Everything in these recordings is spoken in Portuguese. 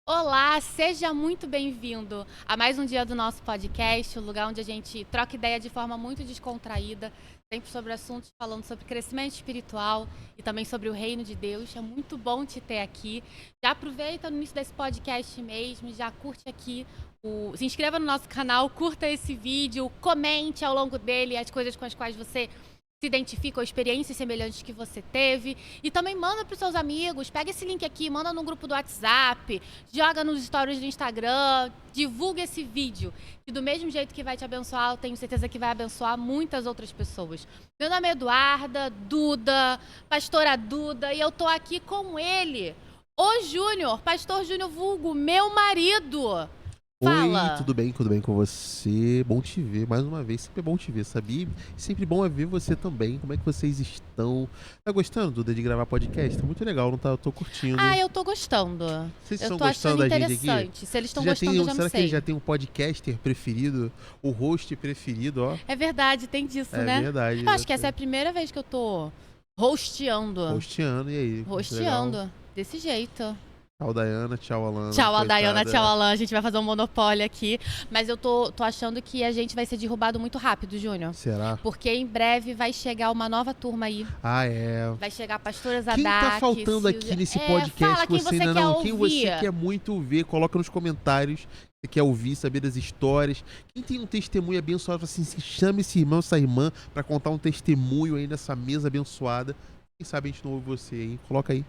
Olá, seja muito bem-vindo a mais um dia do nosso podcast, o lugar onde a gente troca ideia de forma muito descontraída, sempre sobre assuntos falando sobre crescimento espiritual e também sobre o reino de Deus. É muito bom te ter aqui. Já aproveita no início desse podcast mesmo, já curte aqui, se inscreva no nosso canal, curta esse vídeo, comente ao longo dele as coisas com as quais você se identifica ou experiências semelhantes que você teve. E também manda para os seus amigos, pega esse link aqui, manda no grupo do WhatsApp, joga nos stories do Instagram, divulga esse vídeo. E do mesmo jeito que vai te abençoar, eu tenho certeza que vai abençoar muitas outras pessoas. Meu nome é Eduarda, Duda, pastora Duda, e eu tô aqui com ele, o Júnior, pastor Júnior vulgo, meu marido. Oi, Fala. tudo bem com você? Bom te ver mais uma vez, sempre é bom te ver, sabia? Sempre bom é ver você também, como é que vocês estão? Tá gostando, Duda, de gravar podcast? Tá muito legal, não tá? Eu tô curtindo. Eu tô gostando. Vocês Eu estão tô achando gostando da gente aqui? interessante. Se eles estão Você já gostando, tem, eu já não será que ele sei. já tem um podcaster preferido? O host preferido, ó? É verdade, tem disso, É né? verdade, Eu acho que essa é a primeira vez que eu tô hosteando. hosteando, e aí? Muito legal. Hosteando. Desse jeito. Tchau, Dayana, tchau, Alana, Tchau, a Dayana, tchau, coitada. Alan. A gente vai fazer um monopólio aqui. Mas eu tô achando que a gente vai ser derrubado muito rápido, Júnior. Será? Porque em breve vai chegar uma nova turma aí. Ah, é. Vai chegar a pastora Quem tá Zadak. faltando aqui nesse podcast Fala que quem você você ainda quer não? Quem ouvir. você quer muito ver? Coloca nos comentários. Você quer ouvir, saber das histórias. Quem tem um testemunho abençoado, assim, chame esse irmão, essa irmã, pra contar um testemunho aí nessa mesa abençoada. Quem sabe a gente não ouve você aí. Coloca aí.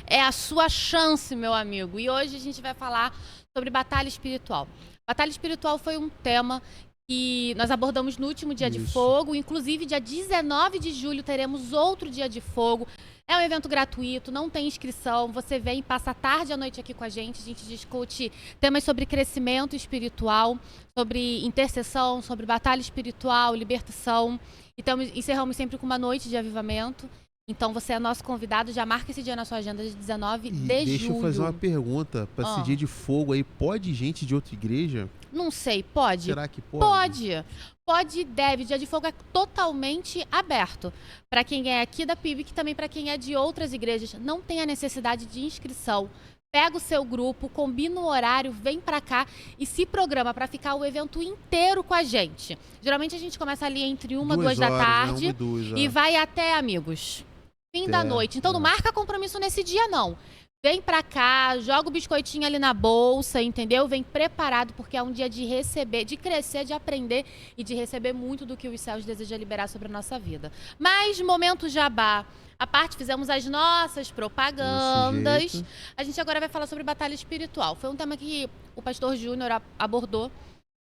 É a sua chance, meu amigo. E hoje a gente vai falar sobre batalha espiritual. Batalha espiritual foi um tema que nós abordamos no último Dia de Isso. Fogo. Inclusive, dia 19 de julho teremos outro Dia de Fogo. É um evento gratuito, não tem inscrição. Você vem, passa a tarde e a noite aqui com a gente. A gente discute temas sobre crescimento espiritual, sobre intercessão, sobre batalha espiritual, libertação. Então, encerramos sempre com uma noite de avivamento. Então você é nosso convidado, já marca esse dia na sua agenda de 19 E de deixa julho. eu fazer uma pergunta. Pra esse dia de fogo aí, pode gente de outra igreja? Não sei, pode? Será que pode? Pode. Pode e deve. O Dia de Fogo é totalmente aberto. Para quem é aqui da PIBIC, também para quem é de outras igrejas. Não tem a necessidade de inscrição. Pega o seu grupo, combina o horário, vem pra cá e se programa pra ficar o evento inteiro com a gente. Geralmente a gente começa ali entre 1 e 2 da horas, tarde, né? 1 e 2, e vai até, amigos, fim da noite. Então não marca compromisso nesse dia, não. Vem pra cá, joga o biscoitinho ali na bolsa, entendeu? Vem preparado, porque é um dia de receber, de crescer, de aprender e de receber muito do que os céus desejam liberar sobre a nossa vida. Mas, momento jabá. A parte, fizemos as nossas propagandas. A gente agora vai falar sobre batalha espiritual. Foi um tema que o pastor Júnior abordou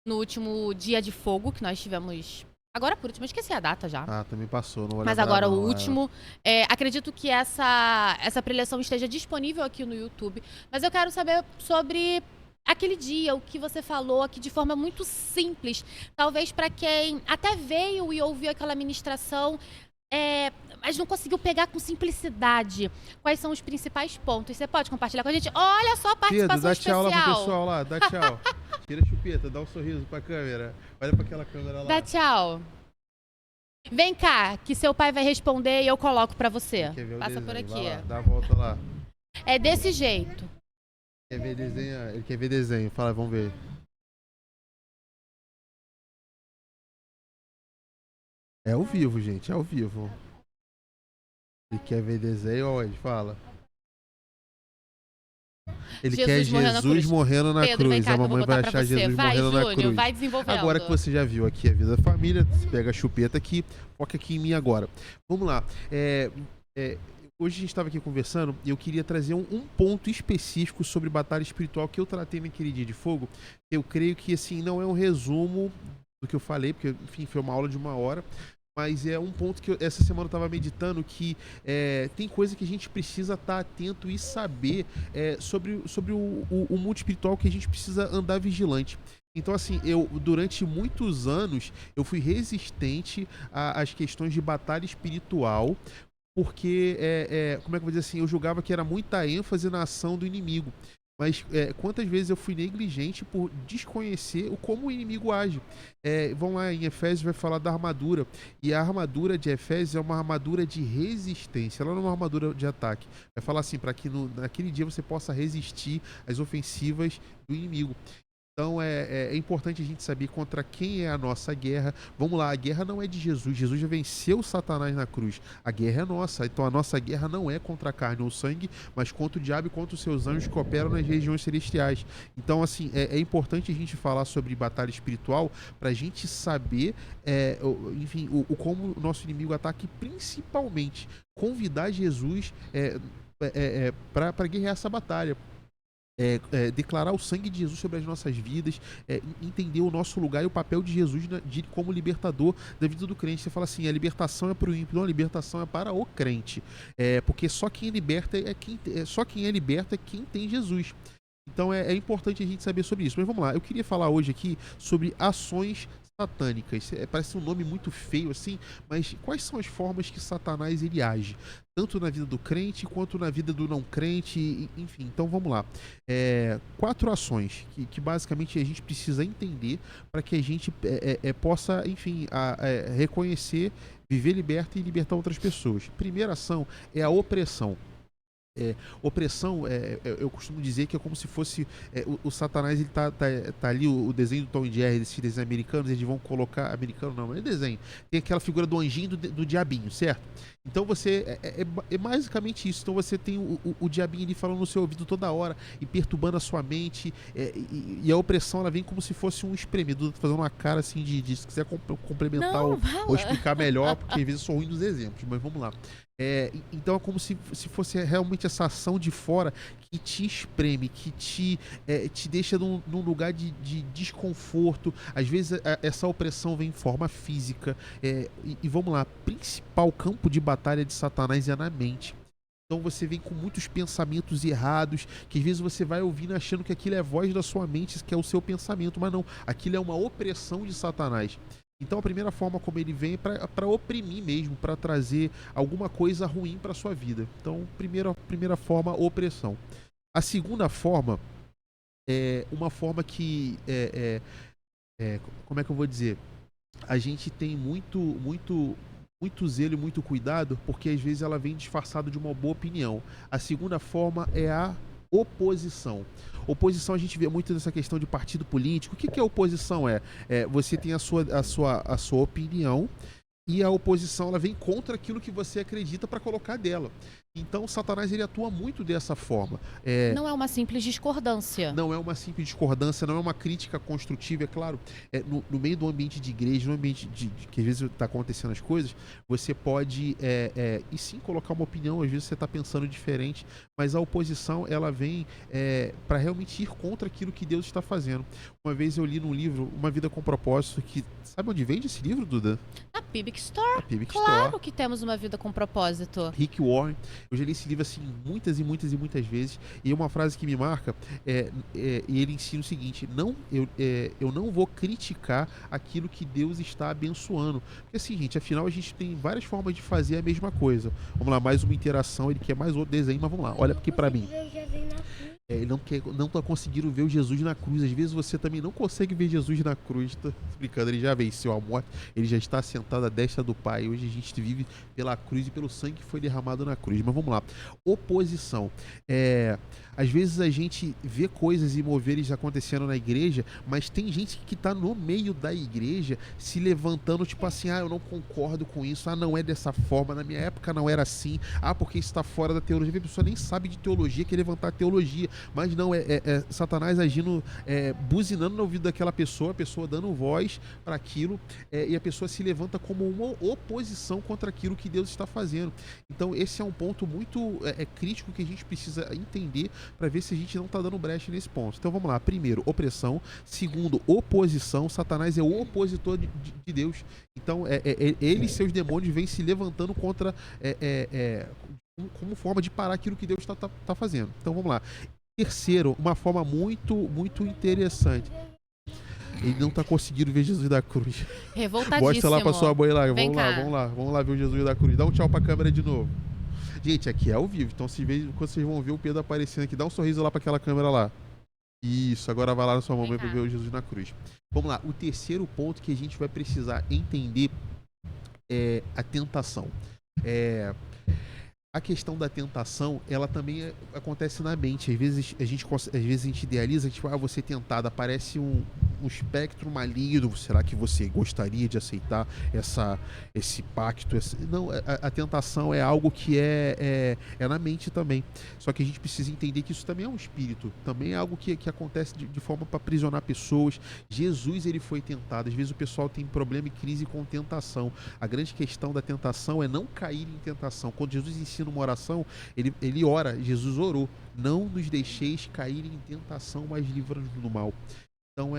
no último Dia de Fogo, que nós tivemos. Agora por último, eu esqueci a data já. Ah, também passou, não vou Mas lembrar agora não, o último. Acredito que essa preleção esteja disponível aqui no YouTube. Mas eu quero saber sobre aquele dia, o que você falou aqui de forma muito simples. Talvez para quem até veio e ouviu aquela ministração, mas não conseguiu pegar com simplicidade. Quais são os principais pontos? Você pode compartilhar com a gente? Olha só a participação Pedro, dá tchau especial. lá pro pessoal lá, dá tchau. Tira a chupeta, dá um sorriso pra câmera. Olha pra aquela câmera lá. Dá tchau. Vem cá, que seu pai vai responder e eu coloco pra você. Quer ver o Passa desenho? por aqui. Vai lá, dá a volta lá. É desse jeito. Quer ver desenho? Ele quer ver desenho. Fala, vamos ver. É ao vivo, gente, é ao vivo. Ele quer ver desenho onde? Fala. Ele quer Jesus morrendo na Pedro, vem cruz. cá, A que eu vou mamãe vai botar pra achar você. Jesus Vai, morrendo na Júnior, cruz. vai desenvolvendo. Agora que você já viu aqui a vida da família, você pega a chupeta aqui, foca aqui em mim agora. Vamos lá. Hoje a gente estava aqui conversando e eu queria trazer um ponto específico sobre batalha espiritual que eu tratei naquele dia de fogo. Eu creio que, assim, não é um resumo do que eu falei, porque, enfim, foi uma aula de 1 hora, mas é um ponto que essa semana eu estava meditando que tem coisa que a gente precisa estar atento e saber sobre o mundo espiritual, que a gente precisa andar vigilante. Então, assim, durante muitos anos, eu fui resistente às questões de batalha espiritual, porque, como é que eu vou dizer assim, eu julgava que era muita ênfase na ação do inimigo. Mas quantas vezes eu fui negligente por desconhecer como o inimigo age. Vamos lá, em Efésios vai falar da armadura. E a armadura de Efésios é uma armadura de resistência. Ela não é uma armadura de ataque. Vai falar assim, para que naquele dia você possa resistir às ofensivas do inimigo. Então é importante a gente saber contra quem é a nossa guerra. Vamos lá, a guerra não é de Jesus. Jesus já venceu Satanás na cruz. A guerra é nossa. Então a nossa guerra não é contra a carne ou sangue, mas contra o diabo e contra os seus anjos que operam nas regiões celestiais. Então, assim, é importante a gente falar sobre batalha espiritual para a gente saber, enfim, como o nosso inimigo ataca, e principalmente convidar Jesus para guerrear essa batalha. Declarar o sangue de Jesus sobre as nossas vidas, entender o nosso lugar e o papel de Jesus como libertador da vida do crente. Você fala assim, a libertação é para o ímpio, não, a libertação é para o crente, porque só quem liberta só quem é liberto é quem tem Jesus. Então é importante a gente saber sobre isso. Mas vamos lá, eu queria falar hoje aqui sobre ações satânicas. Parece um nome muito feio assim, mas quais são as formas que Satanás ele age? Tanto na vida do crente quanto na vida do não crente, enfim. Então vamos lá. 4 ações que basicamente a gente precisa entender para que a gente possa, enfim, reconhecer, viver liberto e libertar outras pessoas. Primeira ação é a opressão. Opressão, eu costumo dizer que é como se fosse o Satanás, ele tá ali, o desenho do Tom e Jerry, desses desenhos americanos, eles vão colocar, americano não, mas é desenho, tem aquela figura do anjinho do diabinho, certo? Então você, é basicamente isso. Então você tem o diabinho ali falando no seu ouvido toda hora e perturbando a sua mente, e a opressão, ela vem como se fosse um espremedor, fazendo uma cara assim se quiser complementar ou explicar melhor, porque às vezes eu sou ruim dos exemplos, mas vamos lá. Então é como se fosse realmente essa ação de fora que te espreme, que te deixa num lugar de desconforto. Às vezes essa opressão vem em forma física. E vamos lá, principal campo de batalha de Satanás é na mente. Então você vem com muitos pensamentos errados, que às vezes você vai ouvindo achando que aquilo é a voz da sua mente, que é o seu pensamento, mas não, aquilo é uma opressão de Satanás. Então a primeira forma como ele vem é para oprimir mesmo, para trazer alguma coisa ruim para sua vida. Então, primeira forma, opressão. A segunda forma é uma forma que como é que eu vou dizer? A gente tem muito zelo e muito cuidado, porque às vezes ela vem disfarçada de uma boa opinião. A segunda forma é a oposição. Oposição, a gente vê muito nessa questão de partido político. O que é oposição? Você tem a sua opinião, e a oposição, ela vem contra aquilo que você acredita para colocar dela. Então Satanás, ele atua muito dessa forma. Não é uma simples discordância. Não é uma simples discordância, não é uma crítica construtiva, é claro. No meio do ambiente de igreja, no ambiente que às vezes está acontecendo as coisas, você pode e sim colocar uma opinião, às vezes você está pensando diferente, mas a oposição, ela vem para realmente ir contra aquilo que Deus está fazendo. Uma vez eu li num livro, Uma Vida com Propósito, que sabe onde vende esse livro, Duda? A Pibic Store. Claro Store. Que temos uma vida com propósito. Rick Warren. Eu já li esse livro assim muitas vezes, e uma frase que me marca e ele ensina o seguinte: eu não vou criticar aquilo que Deus está abençoando. Porque assim, gente, afinal a gente tem várias formas de fazer a mesma coisa. Vamos lá, mais uma interação, ele quer mais outro desenho, mas vamos lá, olha aqui pra mim. Ele não tá conseguindo ver o Jesus na cruz. Às vezes você também não consegue ver Jesus na cruz. Tô explicando, ele já venceu a morte, ele já está sentado à destra do Pai. Hoje a gente vive pela cruz e pelo sangue que foi derramado na cruz. Mas vamos lá, oposição. Às vezes a gente vê coisas e moveres acontecendo na igreja, mas tem gente que tá no meio da igreja se levantando, tipo assim, eu não concordo com isso, não é dessa forma, na minha época não era assim, porque isso está fora da teologia. A pessoa nem sabe de teologia, quer levantar a teologia, mas não, Satanás agindo, buzinando no ouvido daquela pessoa, a pessoa dando voz para aquilo, e a pessoa se levanta como uma oposição contra aquilo que Deus está fazendo. Então esse é um ponto muito crítico que a gente precisa entender para ver se a gente não está dando brecha nesse ponto. Então vamos lá, primeiro, opressão. Segundo, oposição. Satanás é o opositor de Deus. Então ele e seus demônios vêm se levantando contra como forma de parar aquilo que Deus está fazendo. Então vamos lá. Terceiro, uma forma muito interessante. Ele não tá conseguindo ver Jesus da cruz. Revoltadíssimo. Mostra lá pra sua mãe lá. Vamos lá ver o Jesus da cruz. Dá um tchau pra câmera de novo. Gente, aqui é ao vivo, então quando vocês vão ver o Pedro aparecendo aqui, dá um sorriso lá pra aquela câmera lá. Isso, agora vai lá na sua mamãe para ver o Jesus na cruz. Vamos lá, o terceiro ponto que a gente vai precisar entender é a tentação. A questão da tentação, ela também acontece na mente. Às vezes a gente idealiza, tipo, você tentado, aparece um espectro maligno. Será que você gostaria de aceitar esse pacto? Não, a tentação é algo que é na mente também. Só que a gente precisa entender que isso também é um espírito. Também é algo que acontece de forma para aprisionar pessoas. Jesus, ele foi tentado. Às vezes o pessoal tem problema e crise com tentação. A grande questão da tentação é não cair em tentação. Quando Jesus ensina uma oração, ele ora, Jesus orou: não nos deixeis cair em tentação, mas livra-nos do mal. Então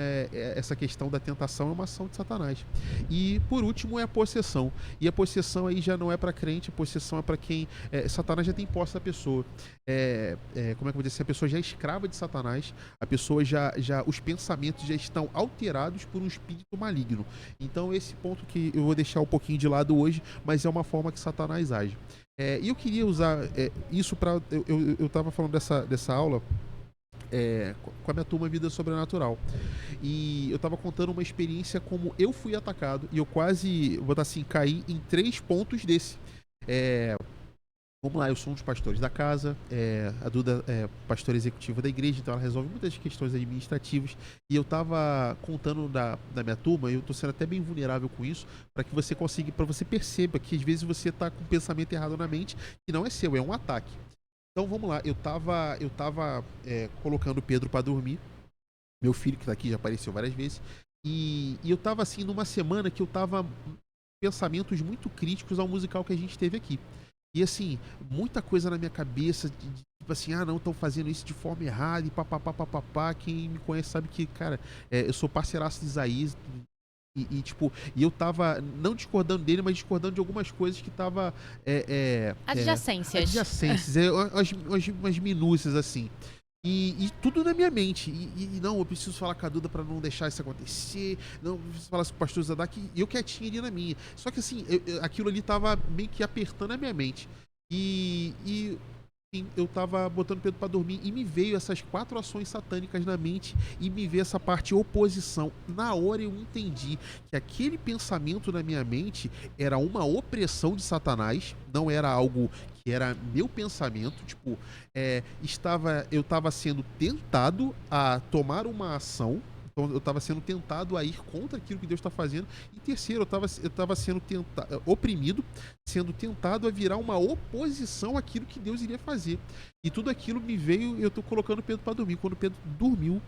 essa questão da tentação é uma ação de Satanás. E por último é a possessão. E a possessão aí já não é para crente, a possessão é para quem Satanás já tem posse da pessoa. Como é que eu vou dizer assim? A pessoa já é escrava de Satanás, a pessoa os pensamentos já estão alterados por um espírito maligno. Então esse ponto que eu vou deixar um pouquinho de lado hoje, mas é uma forma que Satanás age. E eu queria usar isso para... Eu estava falando dessa aula com a minha turma Vida Sobrenatural. E eu estava contando uma experiência como eu fui atacado e eu quase, vou botar assim, caí em 3 pontos desse. Vamos lá, eu sou um dos pastores da casa, a Duda é pastora executiva da igreja, então ela resolve muitas questões administrativas. E eu estava contando da minha turma, e eu estou sendo até bem vulnerável com isso, para que você consiga, para você perceba que às vezes você está com um pensamento errado na mente, que não é seu, é um ataque. Então vamos lá, eu tava colocando o Pedro para dormir, meu filho que tá aqui já apareceu várias vezes, e eu tava assim numa semana que eu tava com pensamentos muito críticos ao musical que a gente teve aqui. E assim, muita coisa na minha cabeça, tipo assim, não, estão fazendo isso de forma errada, e papapá. Quem me conhece sabe que, cara, eu sou parceiraço de Isaías, e eu tava não discordando dele, mas discordando de algumas coisas que tava... Adjacências. Umas minúcias, assim. E tudo na minha mente. Não, eu preciso falar com a Duda pra não deixar isso acontecer. Não, eu preciso falar com o pastor Zadak. E eu quietinho ali na minha. Só que assim, aquilo ali tava meio que apertando a minha mente. Eu tava botando Pedro pra dormir e me veio essas 4 ações satânicas na mente e me veio essa parte oposição. Na hora eu entendi que aquele pensamento na minha mente era uma opressão de Satanás, não era algo que era meu pensamento. Tipo, eu tava sendo tentado a tomar uma ação. Então eu estava sendo tentado a ir contra aquilo que Deus está fazendo. E terceiro, eu estava sendo oprimido, sendo tentado a virar uma oposição àquilo que Deus iria fazer. E tudo aquilo me veio, eu estou colocando o Pedro para dormir. Quando o Pedro dormiu,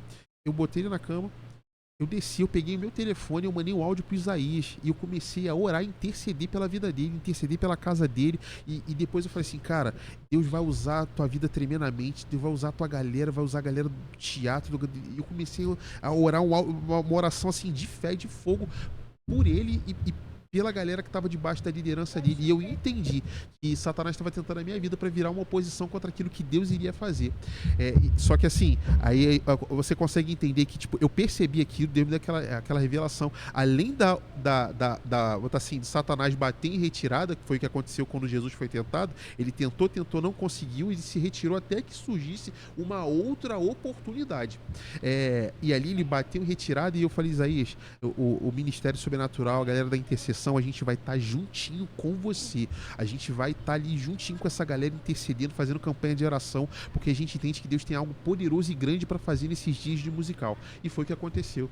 eu botei ele na cama, eu desci, eu peguei meu telefone, eu mandei um áudio pro Isaías e eu comecei a orar, interceder pela vida dele, interceder pela casa dele. E depois eu falei assim, cara, Deus vai usar a tua vida tremendamente, Deus vai usar a tua galera, vai usar a galera do teatro. E eu comecei a orar uma oração assim de fé, de fogo por ele e pela galera que estava debaixo da liderança dele. E eu entendi que Satanás estava tentando a minha vida para virar uma oposição contra aquilo que Deus iria fazer. Só que assim, aí você consegue entender que, tipo, eu percebi aquilo, deu aquela revelação. Além de Satanás bater em retirada, que foi o que aconteceu quando Jesus foi tentado, ele tentou, não conseguiu, e se retirou até que surgisse uma outra oportunidade. E ali ele bateu em retirada e eu falei, Isaías, o Ministério Sobrenatural, a galera da intercessão, a gente vai estar juntinho com você. A gente vai estar ali juntinho com essa galera, intercedendo, fazendo campanha de oração, porque a gente entende que Deus tem algo poderoso e grande para fazer nesses dias de musical. E foi o que aconteceu.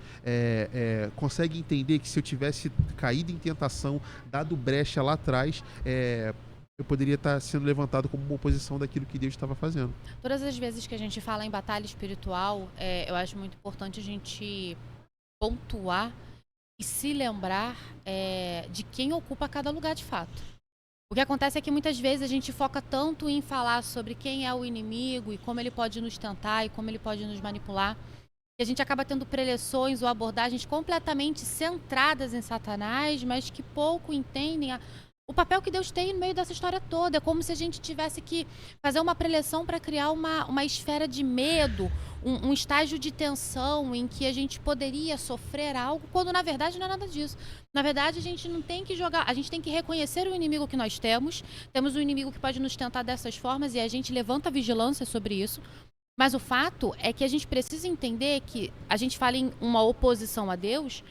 Consegue entender que se eu tivesse caído em tentação, dado brecha lá atrás, eu poderia estar sendo levantado como uma oposição daquilo que Deus estava fazendo. Todas as vezes que a gente fala em batalha espiritual, eu acho muito importante a gente pontuar e se lembrar de quem ocupa cada lugar de fato. O que acontece é que muitas vezes a gente foca tanto em falar sobre quem é o inimigo e como ele pode nos tentar e como ele pode nos manipular, que a gente acaba tendo preleções ou abordagens completamente centradas em Satanás, mas que pouco entendem o papel que Deus tem no meio dessa história toda. É como se a gente tivesse que fazer uma preleção para criar uma esfera de medo, um estágio de tensão em que a gente poderia sofrer algo, quando na verdade não é nada disso. Na verdade, a gente não tem que jogar, a gente tem que reconhecer o inimigo que nós temos. Temos um inimigo que pode nos tentar dessas formas e a gente levanta a vigilância sobre isso. Mas o fato é que a gente precisa entender que a gente fala em uma oposição a Deus,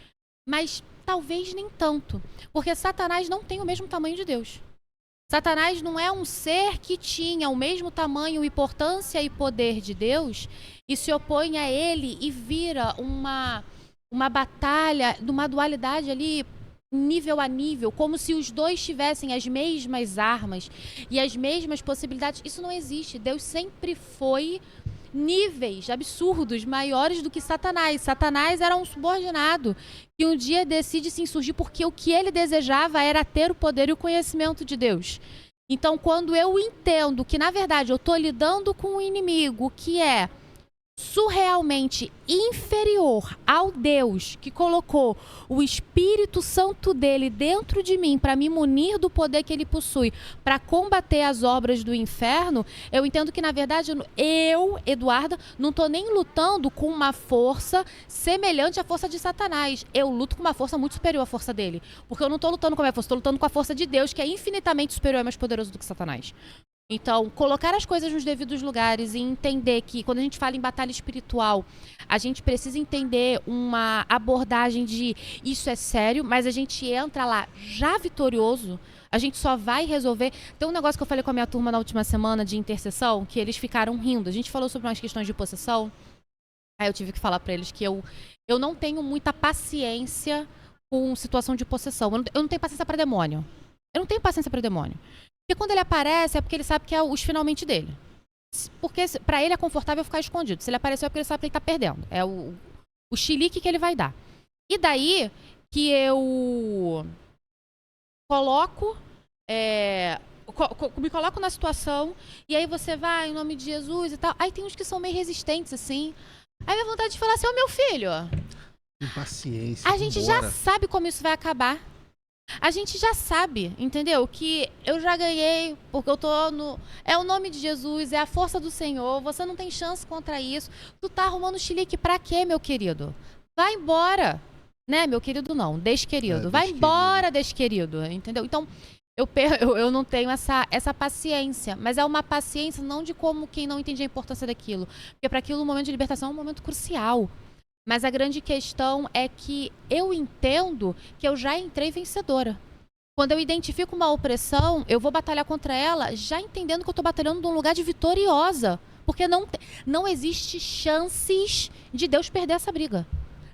mas talvez nem tanto, porque Satanás não tem o mesmo tamanho de Deus. Satanás não é um ser que tinha o mesmo tamanho, importância e poder de Deus e se opõe a ele e vira uma batalha, uma dualidade ali nível a nível, como se os dois tivessem as mesmas armas e as mesmas possibilidades. Isso não existe. Deus sempre foi níveis absurdos, maiores do que Satanás. Satanás era um subordinado que um dia decide se insurgir porque o que ele desejava era ter o poder e o conhecimento de Deus. Então, quando eu entendo que, na verdade, eu estou lidando com um inimigo que é surrealmente inferior ao Deus que colocou o Espírito Santo dele dentro de mim para me munir do poder que ele possui para combater as obras do inferno, eu entendo que na verdade eu, Eduarda, não estou nem lutando com uma força semelhante à força de Satanás. Eu luto com uma força muito superior à força dele, porque eu não estou lutando com a minha força, estou lutando com a força de Deus, que é infinitamente superior e mais poderoso do que Satanás. Então, colocar as coisas nos devidos lugares e entender que, quando a gente fala em batalha espiritual, a gente precisa entender uma abordagem de isso é sério, mas a gente entra lá já vitorioso, a gente só vai resolver. Tem um negócio que eu falei com a minha turma na última semana de intercessão, que eles ficaram rindo. A gente falou sobre umas questões de possessão, aí eu tive que falar para eles que eu não tenho muita paciência com situação de possessão. Eu não tenho paciência para demônio. Eu não tenho paciência para demônio. Porque quando ele aparece é porque ele sabe que é os finalmente dele. Porque pra ele é confortável ficar escondido. Se ele apareceu é porque ele sabe que ele tá perdendo. É o chilique que ele vai dar. E daí que eu coloco... me coloco na situação e aí você vai em nome de Jesus e tal. Aí tem uns que são meio resistentes, assim. Aí minha vontade de falar assim, ô meu filho... Impaciência. A gente já sabe como isso vai acabar. A gente já sabe, entendeu? Que eu já ganhei, porque eu tô no... É o nome de Jesus, é a força do Senhor, você não tem chance contra isso. Tu tá arrumando chilique pra quê, meu querido? Vai embora. Né, meu querido não, desquerido. Vai embora, desquerido, entendeu? Então, eu não tenho essa paciência, mas é uma paciência não de como quem não entende a importância daquilo. Porque para aquilo o momento de libertação é um momento crucial. Mas a grande questão é que eu entendo que eu já entrei vencedora. Quando eu identifico uma opressão, eu vou batalhar contra ela já entendendo que eu estou batalhando num lugar de vitoriosa. Porque não existe chances de Deus perder essa briga.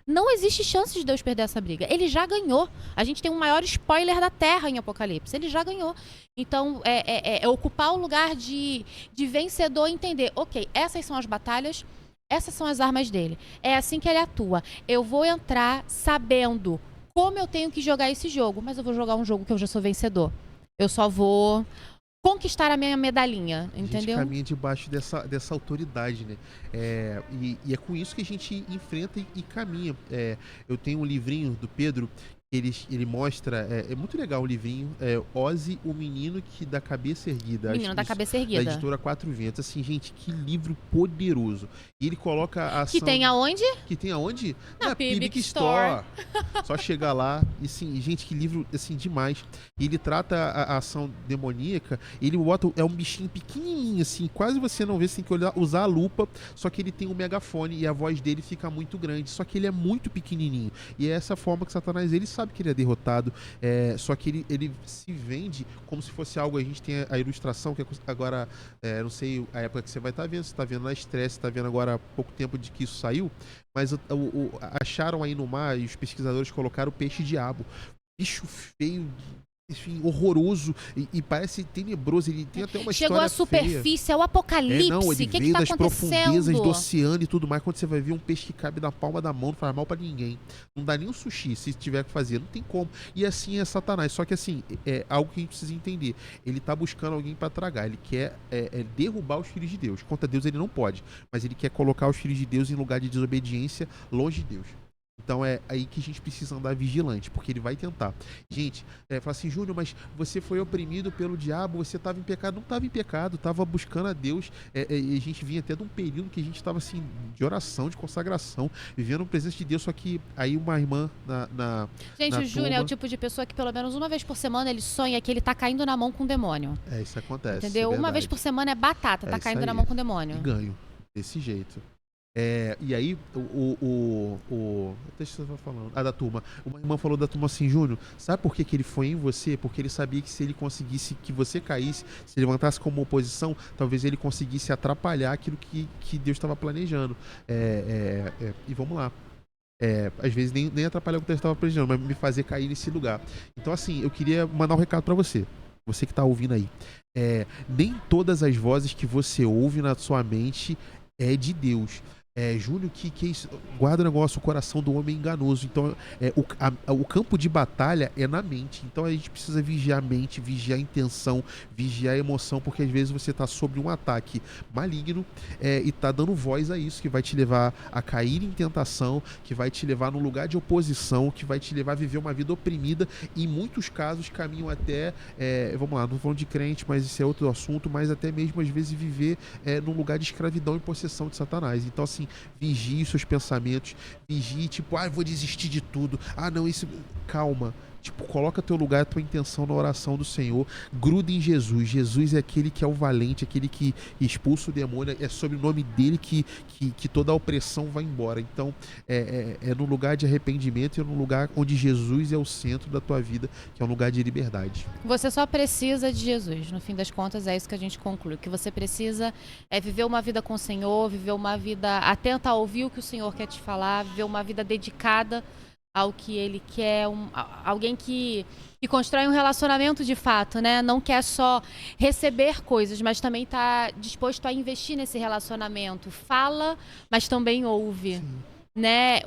Não existe chance de Deus perder essa briga. Ele já ganhou. A gente tem um maior spoiler da Terra em Apocalipse. Ele já ganhou. Então, é ocupar o lugar de vencedor e entender, ok, essas são as batalhas, essas são as armas dele. É assim que ele atua. Eu vou entrar sabendo como eu tenho que jogar esse jogo, mas eu vou jogar um jogo que eu já sou vencedor. Eu só vou conquistar a minha medalhinha, entendeu? A gente caminha debaixo dessa autoridade, né? E é com isso que a gente enfrenta e caminha. Eu tenho um livrinho do Pedro ele mostra, é muito legal o livrinho, Ozzy, o menino que da cabeça erguida. Menino da cabeça erguida. Da editora Quatro Ventos. Assim, gente, que livro poderoso. E ele coloca a ação... Que tem aonde? Que tem aonde? Na Pibic Store. Só chegar lá. E sim, gente, que livro, assim, demais. E ele trata a ação demoníaca, ele bota, é um bichinho pequenininho, assim, quase você não vê, você tem que usar a lupa, só que ele tem um megafone e a voz dele fica muito grande, só que ele é muito pequenininho. E é essa forma que Satanás, ele sabe que ele é derrotado, só que ele se vende como se fosse algo. A gente tem a ilustração que agora, não sei a época que você vai estar vendo, você está vendo na Estresse, está vendo agora há pouco tempo de que isso saiu, mas acharam aí no mar, e os pesquisadores colocaram o peixe-diabo, bicho feio, enfim, horroroso e parece tenebroso. Ele tem até uma Chegou história à superfície, é o apocalipse. Ele que veio tá das acontecendo? profundezas do oceano e tudo mais. Quando você vai ver um peixe que cabe na palma da mão, não faz mal pra ninguém. Não dá nem um sushi se tiver que fazer. Não tem como. E assim é Satanás. Só que assim, é algo que a gente precisa entender. Ele tá buscando alguém pra tragar. Ele quer derrubar os filhos de Deus. Contra Deus ele não pode. Mas ele quer colocar os filhos de Deus em lugar de desobediência, longe de Deus. Então é aí que a gente precisa andar vigilante, porque ele vai tentar. Gente, fala assim, Júnior, mas você foi oprimido pelo diabo, você estava em pecado. Não estava em pecado, estava buscando a Deus. E a gente vinha até de um período que a gente estava assim, de oração, de consagração, vivendo a presença de Deus. Só que aí uma irmã Gente, o Júnior é o turma... tipo de pessoa que pelo menos uma vez por semana ele sonha que ele tá caindo na mão com o demônio. Isso acontece. Entendeu? Uma vez por semana é batata, tá caindo na mão com o demônio. E ganho, desse jeito. E aí, deixa eu falando. Da turma. Uma irmã falou da turma assim, Júnior, sabe por que ele foi em você? Porque ele sabia que se ele conseguisse que você caísse, se levantasse como oposição, talvez ele conseguisse atrapalhar aquilo que Deus estava planejando. E vamos lá. Às vezes nem atrapalhar o que Deus estava planejando, mas me fazer cair nesse lugar. Então, assim, eu queria mandar um recado para você. Você que está ouvindo aí. Nem todas as vozes que você ouve na sua mente é de Deus. Júnior, que é isso? Guarda o negócio, o coração do homem é enganoso. Então, o campo de batalha é na mente. Então, a gente precisa vigiar a mente, vigiar a intenção, vigiar a emoção, porque às vezes você está sob um ataque maligno e está dando voz a isso, que vai te levar a cair em tentação, que vai te levar num lugar de oposição, que vai te levar a viver uma vida oprimida. E em muitos casos, caminham até, vamos lá, não falando de crente, mas isso é outro assunto, mas até mesmo às vezes viver num lugar de escravidão e possessão de Satanás. Então, assim, vigie seus pensamentos, vigie, tipo, vou desistir de tudo, não, isso... Calma. Tipo, coloca teu lugar, a tua intenção na oração do Senhor, gruda em Jesus. Jesus é aquele que é o valente, aquele que expulsa o demônio, é sobre o nome dele que toda a opressão vai embora. Então, é no lugar de arrependimento e no lugar onde Jesus é o centro da tua vida, que é um lugar de liberdade. Você só precisa de Jesus, no fim das contas é isso que a gente conclui. O que você precisa é viver uma vida com o Senhor, viver uma vida atenta a ouvir o que o Senhor quer te falar, viver uma vida dedicada ao que ele quer, alguém que constrói um relacionamento de fato, né? Não quer só receber coisas, mas também está disposto a investir nesse relacionamento. Fala, mas também ouve. Sim. Né?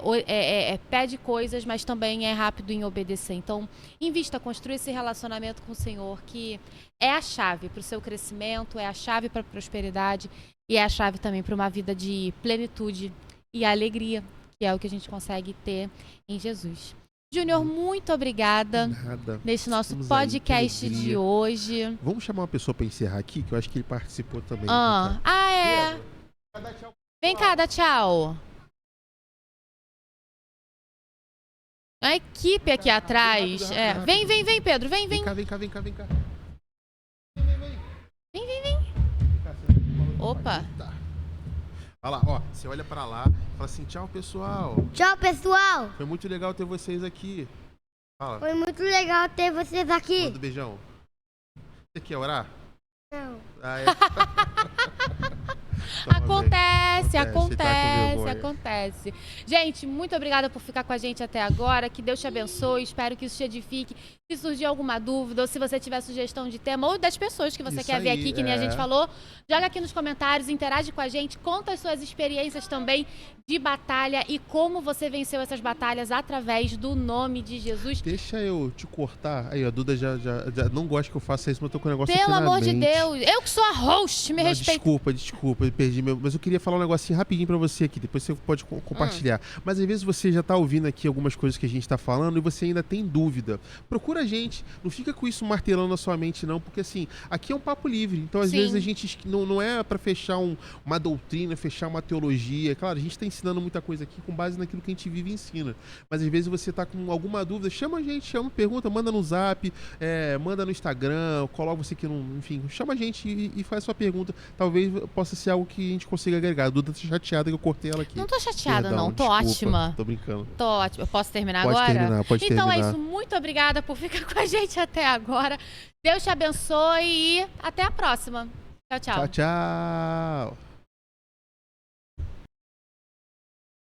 Pede coisas, mas também é rápido em obedecer. Então, invista, construa esse relacionamento com o Senhor, que é a chave para o seu crescimento, é a chave para a prosperidade e é a chave também para uma vida de plenitude e alegria, que é o que a gente consegue ter em Jesus. Júnior, muito obrigada nesse nosso podcast de hoje. Vamos chamar uma pessoa para encerrar aqui, que eu acho que ele participou também. Vem cá, dá tchau. A equipe aqui atrás. Vem, Pedro, vem. Vem cá. Vem. Opa. Olha lá, você olha pra lá e fala assim, tchau, pessoal. Tchau, pessoal. Foi muito legal ter vocês aqui. Fala. Foi muito legal ter vocês aqui. Manda um beijão. Você quer orar? Não. Acontece. Gente, muito obrigada por ficar com a gente até agora. Que Deus te abençoe. Espero que isso te edifique. Se surgir alguma dúvida ou se você tiver sugestão de tema ou das pessoas que você quer ver aqui, que nem a gente falou, joga aqui nos comentários, interage com a gente, conta as suas experiências também de batalha e como você venceu essas batalhas através do nome de Jesus. Deixa eu te cortar. Aí, a Duda já não gosta que eu faça isso, mas eu tô com um negócio Pelo aqui na amor de mente. Deus, eu que sou a host, me respeita. Desculpa, eu perdi meu... Mas eu queria falar um negocinho rapidinho pra você aqui, depois você pode compartilhar. Mas às vezes você já tá ouvindo aqui algumas coisas que a gente tá falando e você ainda tem dúvida. Procura a gente, não fica com isso martelando na sua mente não, porque assim, aqui é um papo livre, então às vezes a gente não é pra fechar uma doutrina, fechar uma teologia. Claro, a gente tá ensinando muita coisa aqui com base naquilo que a gente vive e ensina. Mas às vezes você tá com alguma dúvida, chama a gente, pergunta, manda no Zap, manda no Instagram, coloca você que não, enfim, chama a gente e faz sua pergunta. Talvez possa ser algo que a gente consiga agregar. A Duda tá chateada que eu cortei ela aqui. Não tô chateada, Perdão, não. Tô desculpa, ótima. Tô brincando. Tô ótima. Eu posso terminar Pode agora? Pode então terminar. É isso. Muito obrigada por ficar com a gente até agora. Deus te abençoe e até a próxima. Tchau. Tchau.